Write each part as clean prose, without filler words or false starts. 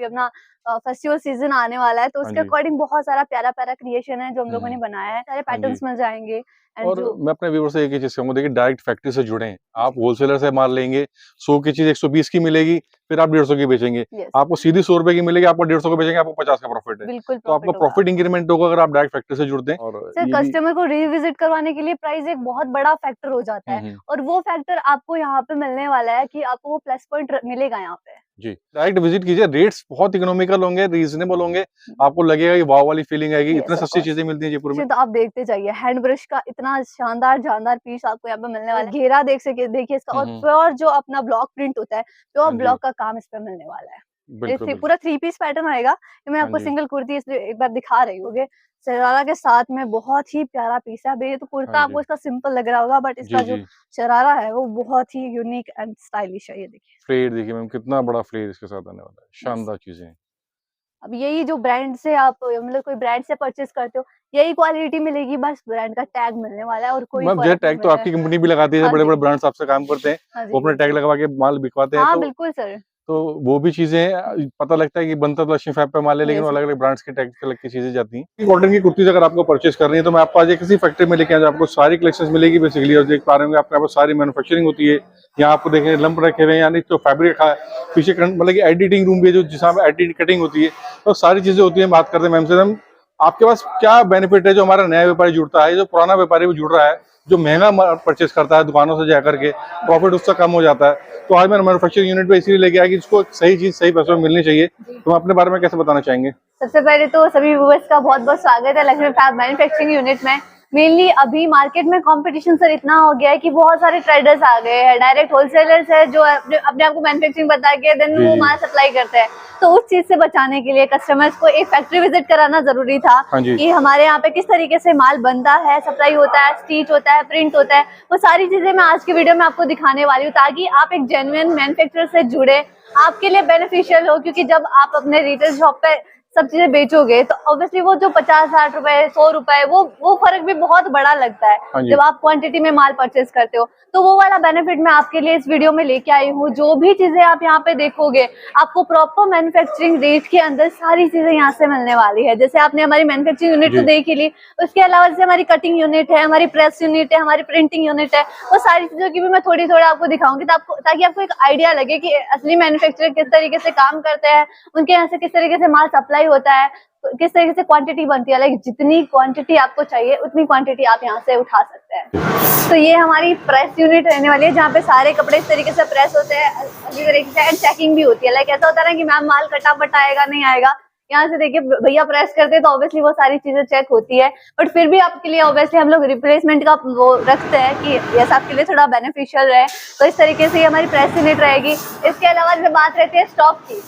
अपना festival season आने वाला है, तो हाँ उसके जी। अकॉर्डिंग बहुत सारा प्यारा-प्यारा क्रिएशन है जो हम लोगों ने हुँ। बनाया है। सारे हाँ जी। पैटर्न्स मिल जाएँगे एंड और जो मैं अपने व्यूअर से एक ही चीज़ कहूँगा, देखिए डायरेक्ट फैक्ट्री से जुड़ें। आप होलसेलर से माल लेंगे, 100 की चीज़ 120 की मिलेगी, फिर आप 150 की बेचेंगे। यस, आपको सीधी 100 रुपए की मिलेगी, आपको 150 की बेचेंगे, आपको 50 का प्रॉफिट है। बिल्कुल तो आपका प्रॉफिट होगा। प्रॉफिट इंक्रीमेंट होगा अगर आप डायरेक्ट फैक्ट्री से जुड़ते हैं और सर ये भी। कस्टमर को रिविजिट करवाने के लिए प्राइस एक बहुत बड़ा फैक्टर हो जाता हुँ, है हुँ। और वो फैक्टर आपको यहाँ पे मिलने वाला है कि आपको वो प्लस पॉइंट मिलेगा यहाँ पे। जी, डायरेक्ट विज़िट कीजिए, रेट्स बहुत इकोनॉमिकल होंगे, रीज़नेबल होंगे, आपको लगेगा कि वाव वाली फीलिंग आएगी, इतने यस ऑफ सस्ती कोर्स। चीज़ें मिलती हैं जयपुर में। तो आप देखते जाइए हैंड ब्रश का इतना शानदार जानदार पीस आपको यहाँ पे मिलने वाला है। घेरा देख सके देखिए इसका हुँ, और हुँ। प्योर जो अपना ब्लॉक प्रिंट होता है, प्योर हाँ जी, ब्लॉक का काम इस पे मिलने वाला है। ये बिल्कुल, पूरा बिल्कुल। 3 पीस पैटर्न आएगा। ये मैं हाँ आपको जी, सिंगल कुर्ती इसलिए एक बार दिखा रही हूँ। शरारा के साथ में बहुत ही प्यारा पीस है। अभी ये तो हाँ कुर्ता आपको जी। इसका सिंपल लग रहा होगा बट इसका जी, जो जी। शरारा है वो बहुत ही यूनिक एंड स्टाइलिश है, ये देखिए। फ्लेयर देखिए मैम, कितना बड़ा फ्लेयर इसके साथ आने वाला है, यस। शानदार चीज़ें हैं। अब यही जो ब्रांड से आप मतलब कोई ब्रांड से परचेज़ करते हो, यही क्वालिटी मिलेगी, बस ब्रांड का टैग मिलने वाला है और कोई मैम ये फ़र्क नहीं टैग तो मिलने आपकी वाला। कंपनी भी लगाती है, हाँ बड़े-बड़े जी, ब्रांड्स आपसे काम करते हैं, हाँ जी, वो अपने टैग लगवा के माल बिकवाते हैं, हाँ, तो बिल्कुल सर। वो भी चीज़ें पता लगता है कि बनता तो लक्ष्मी फैब पे माल है, लेकिन वो यस, अलग-अलग ब्रांड्स के टैग पे लग के चीज़ें जाती हैं। कॉटन की कुर्तीज़ अगर आपको परचेज़ करनी है, तो मैं आपको आज एक किसी फैक्ट्री में लेके आया, आपको सारी कलेक्शंस मिलेगी बेसिकली, और देख पा रहे होंगे आपके यहाँ पे सारी मैन्युफैक्चरिंग होती है। यहाँ आपको देखें लंप रखे हुए हैं, यानी जो फैब्रिक रखा है, पीछे मतलब कि एडिटिंग रूम भी है, जो जहाँ पे एडिट कटिंग होती है, तो सारी चीज़ें होती हैं। बात करते हैं मैम से, मैम आपके पास क्या बेनिफिट है जो हमारा नया व्यापारी जुड़ता है, जो पुराना व्यापारी भी जुड़ रहा है, जो महंगा परचेज करता है दुकानों से जाकर के, प्रॉफिट उसका कम हो जाता है। तो आज मैं मैन्युफैक्चरिंग यूनिट पे इसीलिए लेके आया कि इसको एक सही चीज सही पैसों में मिलनी चाहिए। तो हम अपने बारे में कैसे बताना चाहेंगे? सबसे पहले तो सभी व्यूअर्स का बहुत-बहुत स्वागत है लक्ष्मी फैब मैन्युफैक्चरिंग यूनिट में। मेनली अभी मार्केट में कंपटीशन सर इतना हो गया है कि बहुत सारे ट्रेडर्स आ गए हैं, डायरेक्ट होलसेलर्स है जो अपने अपने आप को मैन्युफैक्चरिंग बता के देन जी वो जी। माल सप्लाई करते हैं। तो उस चीज से बचाने के लिए कस्टमर्स को एक फैक्ट्री विजिट कराना जरूरी था हाँ जी। कि हमारे यहाँ पे किस तरीके से माल बनता है, सप्लाई होता है, स्टिच होता है, प्रिंट होता है, वो सारी चीजें मैं आज की वीडियो में आपको दिखाने वाली हूँ ताकि आप एक जेन्युइन मैन्युफैक्चरर से जुड़े, आपके लिए बेनिफिशियल हो। क्योंकि जब आप अपने रिटेल शॉप पे सब चीजें बेचोगे तो ऑब्वियसली वो जो 50-60 रुपए 100 रुपए वो फर्क भी बहुत बड़ा लगता है हाँ जी। जब आप क्वांटिटी में माल परचेज करते हो। तो वो वाला बेनिफिट मैं आपके लिए इस वीडियो में लेके आई हूँ। जो भी चीजें आप यहाँ पे देखोगे आपको प्रॉपर मैन्युफैक्चरिंग रेट के अंदर सारी चीजें यहाँ से मिलने वाली है। जैसे आपने हमारी मैन्युफैक्चरिंग यूनिट तो जी। देख ही ली, उसके अलावा जैसे हमारी कटिंग यूनिट है, हमारी प्रेस यूनिट है, हमारी प्रिंटिंग यूनिट है, वो सारी चीजों की भी मैं थोड़ी थोड़ा आपको दिखाऊंगी ताकि आपको एक आइडिया लगे कि असली मैन्युफैक्चरर किस तरीके से काम करते हैं, उनके यहाँ से किस तरीके से माल सप्लाई होता है, तो किस तरीके से क्वांटिटी बनती है। लाइक जितनी क्वांटिटी आपको चाहिए उतनी क्वांटिटी आप यहाँ से उठा सकते हैं। तो ये हमारी प्रेस यूनिट रहने वाली है जहाँ पे सारे कपड़े इस तरीके से प्रेस होते हैं, अच्छी तरीके से, एंड चेकिंग भी होती है। लाइक ऐसा होता है ना कि मैम माल कटापट आएगा नहीं आएगा, यहाँ से देखिए भैया प्रेस करते हैं तो ऑब्वियसली वो सारी चीजें चेक होती है। बट फिर भी आपके लिए ऑब्वियसली हम लोग रिप्लेसमेंट का वो रखते हैं कि यस आपके लिए थोड़ा बेनिफिशियल रहे। तो इस तरीके से हमारी प्रेस यूनिट रहेगी। इसके अलावा जब बात रहती है स्टॉक की,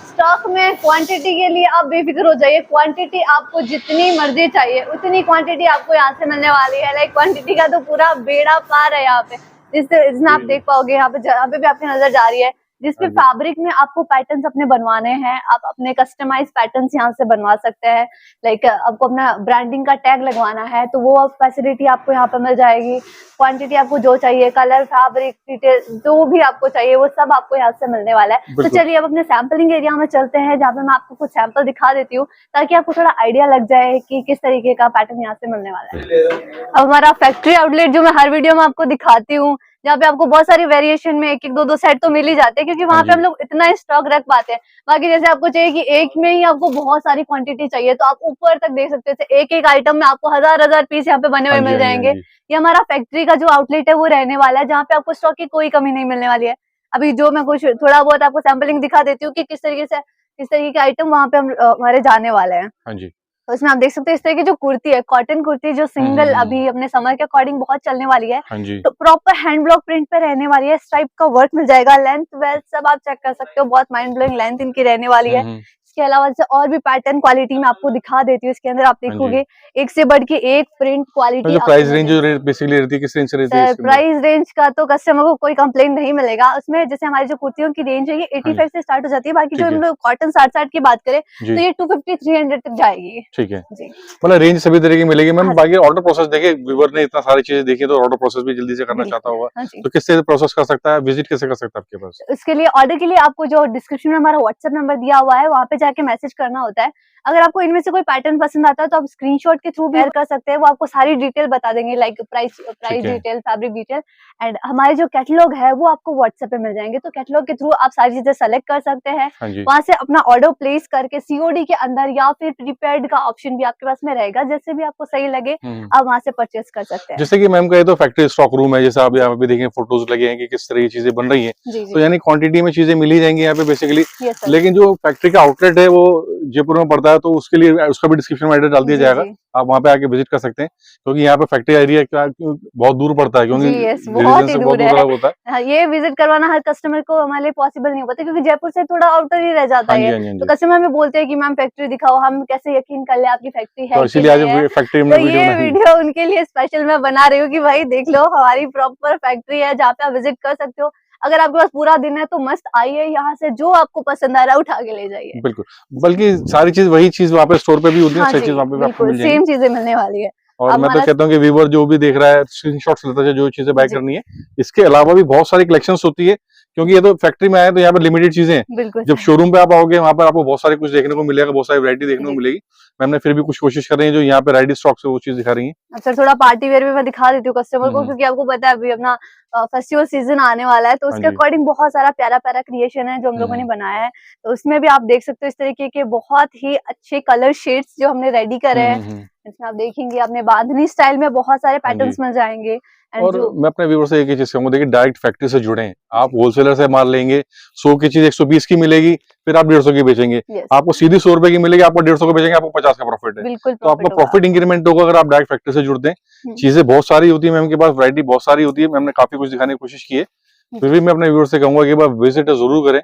स्टॉक में क्वांटिटी के लिए आप बेफिक्र हो जाइए। क्वांटिटी आपको जितनी मर्जी चाहिए उतनी क्वांटिटी आपको यहाँ से मिलने वाली है। लाइक क्वांटिटी का तो पूरा बेड़ा पार है यहाँ पे, जिसमें आप देख पाओगे यहाँ पे भी आपकी नजर जा रही है, जिसपे फैब्रिक में आपको पैटर्न्स अपने बनवाने हैं, आप अपने कस्टमाइज पैटर्न्स यहाँ से बनवा सकते हैं। लाइक आपको अपना ब्रांडिंग का टैग लगवाना है तो वो फैसिलिटी आपको यहाँ पे मिल जाएगी। क्वांटिटी आपको जो चाहिए, कलर, फैब्रिक, डिटेल जो भी आपको चाहिए वो सब आपको यहाँ से मिलने वाला है। तो चलिए अब अपने सैम्पलिंग एरिया में चलते हैं जहाँ पे मैं आपको कुछ सैंपल दिखा देती हूँ ताकि आपको थोड़ा आइडिया लग जाए कि किस तरीके का पैटर्न यहाँ से मिलने वाला है। अब हमारा फैक्ट्री आउटलेट जो मैं हर वीडियो में आपको दिखाती हूँ, जहाँ पे आपको बहुत सारी वेरिएशन में एक एक दो सेट तो मिल ही जाते हैं क्योंकि वहाँ पे हम लोग इतना स्टॉक रख पाते हैं। बाकी जैसे आपको चाहिए कि एक में ही आपको बहुत सारी क्वांटिटी चाहिए तो आप ऊपर तक देख सकते हैं, एक एक आइटम में आपको हजार पीस यहाँ पे बने हुए मिल जाएंगे। ये हमारा फैक्ट्री का जो आउटलेट है वो रहने वाला है जहाँ पे आपको स्टॉक की कोई कमी नहीं मिलने वाली है। अभी जो मैं कुछ थोड़ा बहुत आपको सैम्पलिंग दिखा देती हूँ कि किस तरीके के आइटम वहाँ पे हम हमारे जाने वाले हैं। तो इसमें आप देख सकते हैं इस तरह की जो कुर्ती है, कॉटन कुर्ती जो सिंगल अभी अपने समर के अकॉर्डिंग बहुत चलने वाली है। तो प्रॉपर हैंड ब्लॉक प्रिंट पे रहने वाली है, स्ट्राइप का वर्क मिल जाएगा, लेंथ वेल्थ सब आप चेक कर सकते हो, बहुत माइंड ब्लोइंग लेंथ इनकी रहने वाली है। इसके अलावा से और भी पैटर्न क्वालिटी में आपको दिखा देती हूँ। इसके अंदर आप हाँ जी। देखोगे एक से बढ़ के एक प्रिंट क्वालिटी। जो प्राइस रेंज जो बेसिकली रहती है किस रेंज से रहती है सर इसके अंदर? प्राइस रेंज का तो कस्टमर को कोई कंप्लेंट नहीं मिलेगा उसमें। जैसे हमारी जो कुर्तियों की रेंज है ये हाँ जी। 85 से स्टार्ट हो जाती है। बाकी जो ठीक है। हम लोग कॉटन 60 की बात करें जी। तो ये 250-300 तक जाएगी। ठीक है, जी मतलब रेंज सभी तरह की मिलेगी मैम। हाँ बाकी ऑर्डर प्रोसेस देखिए, व्यूअर ने इतना सारी चीजें देखी तो ऑर्डर प्रोसेस भी जल्दी से करना चाहता बिल्कुल, होगा, हाँ जी। तो किससे प्रोसेस कर सकता है, विजिट कैसे कर सकता है आपके पास? इसके लिए ऑर्डर के लिए आपको जो डिस्क्रिप्शन में हमारा व्हाट्सएप नंबर दिया हुआ है वहाँ पे जाके मैसेज करना होता है। अगर आपको इनमें से कोई पैटर्न पसंद आता है तो आप स्क्रीनशॉट के थ्रू भी शेयर कर सकते हैं। वो आपको सारी डिटेल बता देंगे, लाइक प्राइस ठीक है। Detail, fabric detail. एंड हमारे जो कैटलॉग है वो आपको व्हाट्सएप पे मिल जाएंगे। तो कैटलॉग के थ्रू आप सारी चीजें सेलेक्ट कर सकते हैं। हाँ जी। वहां से अपना ऑर्डर प्लेस करके सीओडी के अंदर या फिर प्रीपेड का ऑप्शन भी आपके पास में रहेगा। जैसे भी आपको सही लगे आप वहां से परचेस कर सकते हैं। जैसे कि मैम का ये तो फैक्ट्री स्टॉक रूम है, जैसे आप यहाँ पे देखें फोटोज लगे हैं कि किस तरह की चीजें बन रही हैं, जी तो जी यानी क्वांटिटी में चीजें मिल ही जाएंगी यहाँ पे बेसिकली। Yes sir. लेकिन जो फैक्ट्री का आउटलेट है वो जयपुर में पड़ता है, तो उसके लिए उसका भी डिस्क्रिप्शन में एड्रेस डाल दिया जी जाएगा, जी आप वहाँ पे आके विजिट कर सकते हैं। क्योंकि यहाँ पे फैक्ट्री एरिया क्या बहुत दूर पड़ता है, क्योंकि जी यस रीजन बहुत ही से बहुत दूर दूर है। होता है। हाँ, ये विजिट करवाना हर कस्टमर को हमारे लिए पॉसिबल नहीं होता क्योंकि जयपुर से थोड़ा आउटर ही रह जाता हाँ जी, है। हाँ जी, हाँ तो जी। कस्टमर हमें बोलते हैं कि मैम फैक्ट्री दिखाओ, हम कैसे यकीन कर ले आपकी फैक्ट्री है तो कि इसीलिए आज नहीं है। फैक्ट्री में तो वीडियो ये बनाई। वीडियो उनके लिए स्पेशल मैं बना रही हूँ कि भाई देख लो हमारी प्रॉपर फैक्ट्री है जहाँ पे आप विजिट कर सकते हो। अगर आपके पास पूरा दिन है तो मस्त आइए, यहाँ से जो आपको पसंद आ रहा है उठा के ले जाइए। बिल्कुल, बल्कि सारी चीज वही चीज वहाँ पे स्टोर पे भी होती है, हाँ सही जी चीज वहाँ पे भी आपको बिल्कुल मिल जाएंगी। सेम चीजें मिलने वाली है। और आप मैं तो हमारा कहता हूँ कि व्यूअर जो भी देख रहा है स्क्रीनशॉट्स लेता है जो चीजें बाय जी करनी है। इसके अलावा भी बहुत सारी कलेक्शंस होती है, क्योंकि ये तो फैक्ट्री में आया तो यहाँ पे लिमिटेड चीजें हैं। बिल्कुल जब शोरूम पे आप आओगे वहाँ पर आपको बहुत सारी कुछ देखने को मिलेगा, बहुत सारी वैरायटी देखने को जी। मिलेगी। मैम ने फिर भी कुछ कोशिश कर रही है जो यहाँ पे रेडी स्टॉक से वो चीज दिखा रही है। अब सर थोड़ा पार्टी वेयर भी मैं दिखा देती हूँ कस्टमर को हम्म, क्योंकि आपको पता है अभी अपना फेस्टिवल सीजन आने वाला है तो हाँ उसके जी। अकॉर्डिंग बहुत सारा प्यारा प्यारा क्रिएशन है जो हम लोगों ने बनाया है। तो उसमें भी आप देख सकते हो इस तरीके के बहुत ही अच्छे कलर शेड्स जो हमने रेडी करे हैं। हम्म। इसमें आप देखेंगे आपने बांधनी स्टाइल में बहुत सारे हाँ जी। पैटर्न्स मिल जाएंगे। एंड और जो मैं अपने व्यूअर से एक ही चीज कहूंगा, देखिए डायरेक्ट फैक्ट्री से जुड़े हैं। आप होलसेलर से माल लेंगे, 100 की चीज 120 की मिलेगी, फिर आप 150 की बेचेंगे। यस आपको सीधी 100 रुपए की मिलेगी, आपको 150 को बेचेंगे, आपको 50 का प्रॉफिट है। बिल्कुल तो आपका प्रॉफिट होगा। प्रॉफिट इंक्रीमेंट होगा अगर आप डायरेक्ट फैक्ट्री से जुड़ते हैं। हम्म, चीजें बहुत सारी होती है मैम के पास, वैरायटी बहुत सारी होती है, मैम ने काफी कुछ दिखाने की कोशिश की है। फिर भी मैं अपने व्यूअर से कहूंगा कि एक बार विजिट जरूर करें।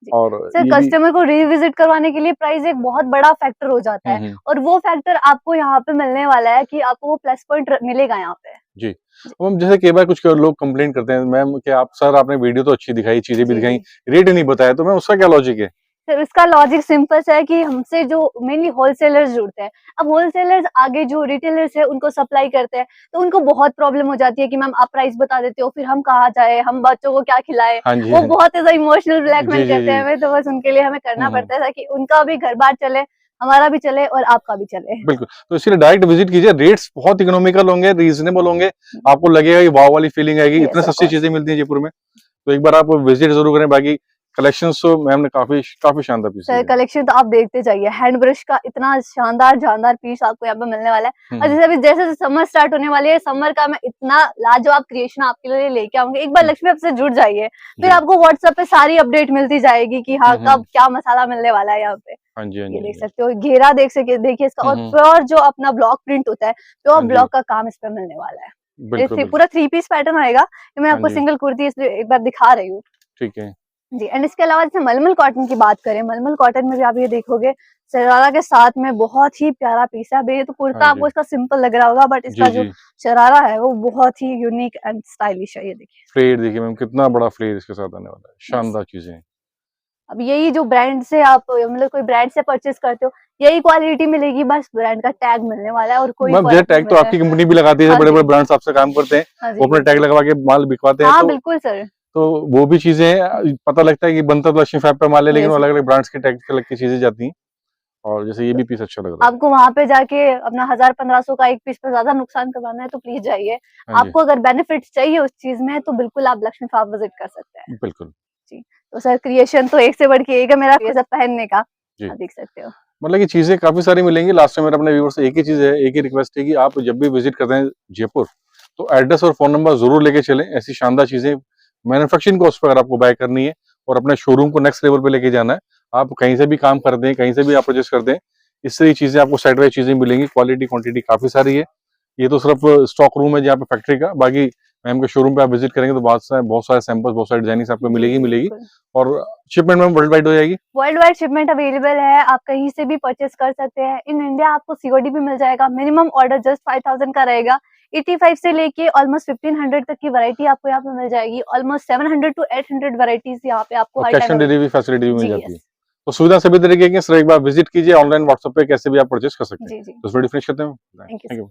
जी। और सर ये भी कस्टमर को रिविजिट करवाने के लिए प्राइस एक बहुत बड़ा फैक्टर हो जाता है हम्म, और वो फैक्टर आपको यहाँ पे मिलने वाला है कि आपको वो प्लस पॉइंट मिलेगा यहाँ पे। जी। मैम जैसे कई बार कुछ लोग कंप्लेंट करते हैं मैम कि आप सर आपने वीडियो तो अच्छी दिखाई, चीजें भी जी दिखाई, जी रेट नहीं बताया, तो मैम उसका क्या लॉजिक है? सर इसका लॉजिक सिंपल सा है कि हमसे जो मेनली होलसेलर्स जुड़ते हैं। अब होलसेलर्स आगे जो रिटेलर्स है उनको सप्लाई करते हैं तो उनको बहुत प्रॉब्लम हो जाती है कि मैम आप प्राइस बता देते हो फिर हम कहाँ जाए, हम बच्चों को क्या खिलाए। हाँ जी, वो हाँ जी। बहुत ऐसा इमोशनल ब्लैकमेल जी, जी, करते हैं जी। हमें। तो बस उनके लिए हमें करना हम्म। पड़ता है ताकि उनका भी घर बार चले, हमारा भी चले और आपका भी चले। बिल्कुल, तो इसलिए डायरेक्ट विजिट कीजिए, रेट्स बहुत इकोनॉमिकल होंगे, रीजनेबल होंगे, आपको लगेगा कि वाव वाली फीलिंग आएगी, इतने यस ऑफ सस्ती कोर्स। चीजें मिलती हैं जयपुर में। तो एक बार आप विजिट जरूर करें। बाकी कलेक्शंस तो मैम ने काफी काफी शानदार पीस सर दिए हैं। कलेक्शन तो आप देखते जाइए। हैंड ब्रश का इतना शानदार जानदार पीस आपको यहाँ पे मिलने वाला है। और जैसे अभी जैसे समर स्टार्ट होने वाली है, समर का मैं इतना लाजवाब क्रिएशन आपके लिए लेके आऊंगी। एक बार लक्ष्मी ऐप से जुड़ जाइए, फिर जी। आपको व्हाट्सएप पे सारी अपडेट मिलती जाएगी कि हाँ कब क्या मसाला मिलने वाला है यहाँ पे। हाँ जी, हाँ जी, ये हाँ देख जी। सकते हो, घेरा देख सके देखिए इसका। और हम्म, प्योर जो अपना ब्लॉक प्रिंट होता है, प्योर हाँ जी, ब्लॉक का काम इस पे मिलने वाला है। बिल्कुल, बिल्कुल। पूरा 3 पीस पैटर्न आएगा। ये मैं हाँ आपको जी, सिंगल कुर्ती इसलिए एक बार दिखा रही हूँ। ठीक है। जी। एंड इसके अलावा जैसे मलमल कॉटन की बात करें, मलमल कॉटन में भी आप ये देखोगे शरारा के साथ में बहुत ही प्यारा पीस है। अभी ये तो कुर्ता हाँ आपको जी, इसका सिंपल लग रहा होगा बट जी, इसका जो जी। शरारा है वो बहुत ही यूनिक एंड स्टाइलिश है। ये देखिए फ्लेयर देखिए मैम, कितना बड़ा फ्लेयर इसके साथ आने वाला है, यस। शानदार चीजें हैं। अब यही जो ब्रांड से आप मतलब कोई ब्रांड से परचेज करते हो यही क्वालिटी मिलेगी, बस ब्रांड का टैग मिलने वाला है और कोई मैम ये फर्क नहीं टैग तो मिलेगा। आपकी कंपनी भी लगाती है, हाँ बड़े बड़े जी ब्रांड्स आपसे काम करते हैं, हाँ जी वो अपने टैग बिल्कुल। लगवा के माल बिकवाते हैं। हाँ बिल्कुल सर। तो वो भी चीजें पता लगता है कि बनता तो लक्ष्मी फैब पे माल है, लेकिन वो यस अलग अलग ब्रांड्स के टैग से लग के चीजें जाती हैं। और जैसे ये भी पीस अच्छा लग रहा है। आपको वहां पे जाके अपना 1000-1500 का एक पीस पे ज्यादा नुकसान करवाना है तो प्लीज जाइए। हाँ जी, आपको अगर बेनिफिट चाहिए उस चीज में तो बिल्कुल आप लक्ष्मी फार्म विजिट कर सकते हैं। बिल्कुल। जी। तो सर क्रिएशन तो एक से बढ़ के एक है मेरा, ये सब पहनने का जी, आप देख सकते हो। मतलब कि चीजें काफी सारी मिलेंगी। लास्ट में मेरा अपने व्यूअर्स से एक ही चीज है, एक ही रिक्वेस्ट है कि आप जब भी विजिट करते हैं जयपुर, तो एड्रेस और फोन नंबर जरूर लेके चलें। ऐसी शानदार चीजें मैन्युफैक्चरिंग कॉस्ट पर अगर आपको बाय करनी है और अपने शोरूम को नेक्स्ट लेवल पे लेके जाना है, आप कहीं से भी काम कर दें, कहीं से भी आप परचेस कर दें, इससे ही चीजें आपको साइड वाइज चीजें मिलेंगी। क्वालिटी क्वांटिटी काफी सारी है। ये तो सिर्फ स्टॉक रूम है जहाँ पे फैक्ट्री का, बाकी मैम के शोरूम पे आप विजिट करेंगे तो बहुत सारे सैंपल्स, बहुत सारी डिजाइनिंग आपको मिलेगी। और शिपमेंट में वर्ल्ड वाइड हो जाएगी। वर्ल्ड वाइड शिपमेंट अवेलेबल है, आप कहीं से भी परचेस कर सकते हैं। इन इंडिया आपको सीओडी भी मिल जाएगा। मिनिमम ऑर्डर जस्ट 5000 का रहेगा। 85 से लेके ऑलमोस्ट 1500 तक की वैरायटी आपको यहाँ पे मिल जाएगी। ऑलमोस्ट 700 टू 800 वैरायटीज यहाँ पे आपको हर cash on time delivery facility भी मिल जी, जाती है। yes। तो सुविधा सभी तरीके की है, सर एक बार विजिट कीजिए ऑनलाइन, व्हाट्सएप पे कैसे भी आप परचेस कर सकते हैं। जी जी, तो इस वीडियो फिनिश करते हैं। Thank you. Thank you.